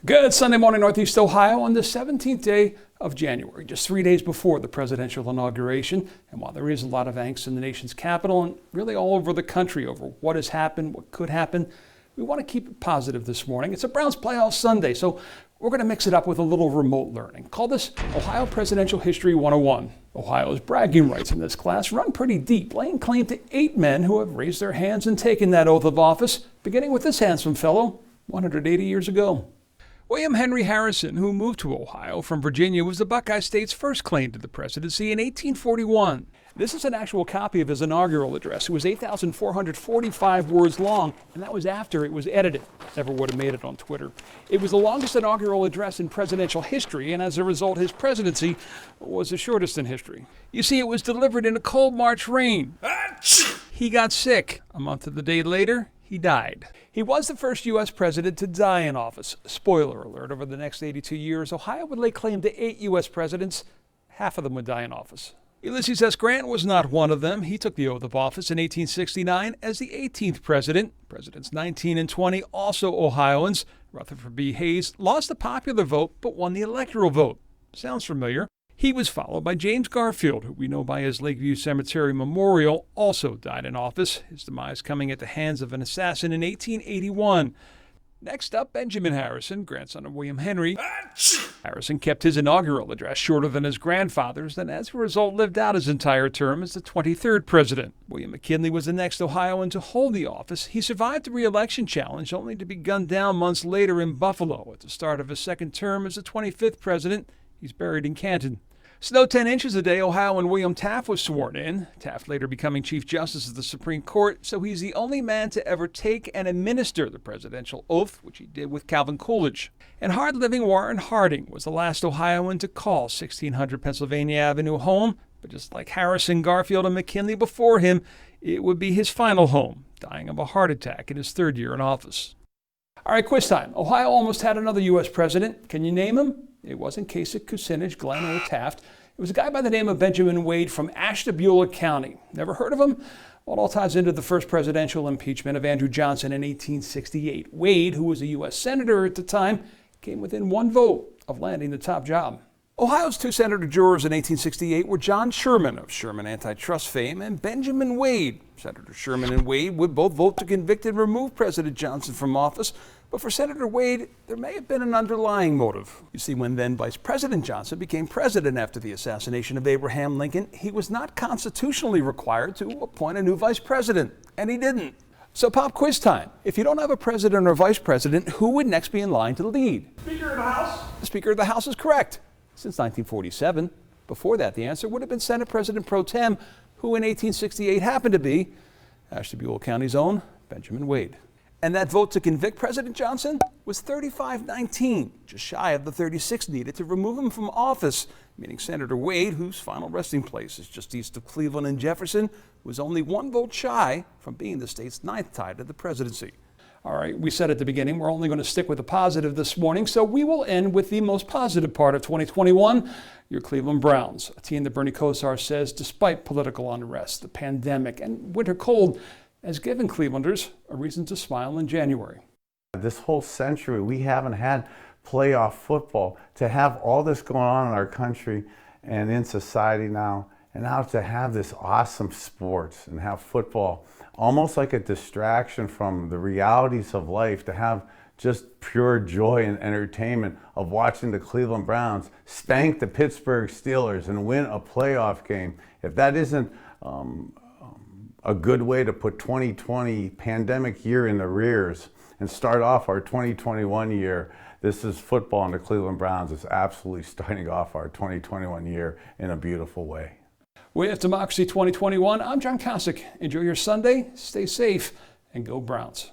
Good Sunday morning, Northeast Ohio, on the 17th day of January, just 3 days before the presidential inauguration. And while there is a lot of angst in the nation's capital and really all over the country over what has happened, what could happen, we want to keep it positive this morning. It's a Browns playoff Sunday, so we're going to mix it up with a little remote learning. Call this Ohio Presidential History 101. Ohio's bragging rights in this class run pretty deep, laying claim to 8 men who have raised their hands and taken that oath of office, beginning with this handsome fellow 180 years ago. William Henry Harrison, who moved to Ohio from Virginia, was the Buckeye State's first claim to the presidency in 1841. This is an actual copy of his inaugural address. It was 8,445 words long, and that was after it was edited. Never would have made it on Twitter. It was the longest inaugural address in presidential history, and as a result, his presidency was the shortest in history. You see, it was delivered in a cold March rain. He got sick. A month of the day later, he died. He was the first U.S. president to die in office. Spoiler alert, over the next 82 years, Ohio would lay claim to 8 U.S. presidents. Half of them would die in office. Ulysses S. Grant was not one of them. He took the oath of office in 1869 as the 18th president. Presidents 19 and 20, also Ohioans. Rutherford B. Hayes lost the popular vote but won the electoral vote. Sounds familiar. He was followed by James Garfield, who we know by his Lakeview Cemetery memorial, also died in office, his demise coming at the hands of an assassin in 1881. Next up, Benjamin Harrison, grandson of William Henry. Harrison kept his inaugural address shorter than his grandfather's, and as a result lived out his entire term as the 23rd president. William McKinley was the next Ohioan to hold the office. He survived the re-election challenge, only to be gunned down months later in Buffalo at the start of his second term as the 25th president. He's buried in Canton. Snow 10 inches a day, Ohioan William Taft was sworn in. Taft later becoming Chief Justice of the Supreme Court, so he's the only man to ever take and administer the presidential oath, which he did with Calvin Coolidge. And hard-living Warren Harding was the last Ohioan to call 1600 Pennsylvania Avenue home, but just like Harrison, Garfield, and McKinley before him, it would be his final home, dying of a heart attack in his 3rd year in office. All right, quiz time. Ohio almost had another U.S. president. Can you name him? It wasn't Kosich, Kosich, Glenn, or Taft. It was a guy by the name of Benjamin Wade from Ashtabula County. Never heard of him? Well, it all ties into the first presidential impeachment of Andrew Johnson in 1868. Wade, who was a U.S. senator at the time, came within 1 vote of landing the top job. Ohio's 2 senator jurors in 1868 were John Sherman of Sherman antitrust fame and Benjamin Wade. Senator Sherman and Wade would both vote to convict and remove President Johnson from office. But for Senator Wade, there may have been an underlying motive. You see, when then Vice President Johnson became president after the assassination of Abraham Lincoln, he was not constitutionally required to appoint a new vice president, and he didn't. So pop quiz time. If you don't have a president or vice president, who would next be in line to lead? Speaker of the House. The Speaker of the House is correct. Since 1947. Before that, the answer would have been Senate President Pro Tem, who in 1868 happened to be Ashtabula County's own Benjamin Wade. And that vote to convict President Johnson was 35-19, just shy of the 36 needed to remove him from office, meaning Senator Wade, whose final resting place is just east of Cleveland and Jefferson, was only 1 vote shy from being the state's 9th tie to the presidency. All right, we said at the beginning, we're only going to stick with the positive this morning, so we will end with the most positive part of 2021, your Cleveland Browns, a team that Bernie Kosar says, despite political unrest, the pandemic, and winter cold, has given Clevelanders a reason to smile in January. This whole century, we haven't had playoff football. To have all this going on in our country and in society now, and now to have this awesome sports and have football, almost like a distraction from the realities of life, to have just pure joy and entertainment of watching the Cleveland Browns spank the Pittsburgh Steelers and win a playoff game. If that isn't a good way to put 2020 pandemic year in the rears and start off our 2021 year, this is football, and the Cleveland Browns is absolutely starting off our 2021 year in a beautiful way. With Democracy 2021, I'm John Kosich. Enjoy your Sunday, stay safe, and go Browns.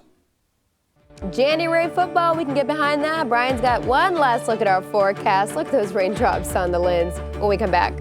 January football, we can get behind that. Brian's got one last look at our forecast. Look at those raindrops on the lens when we come back.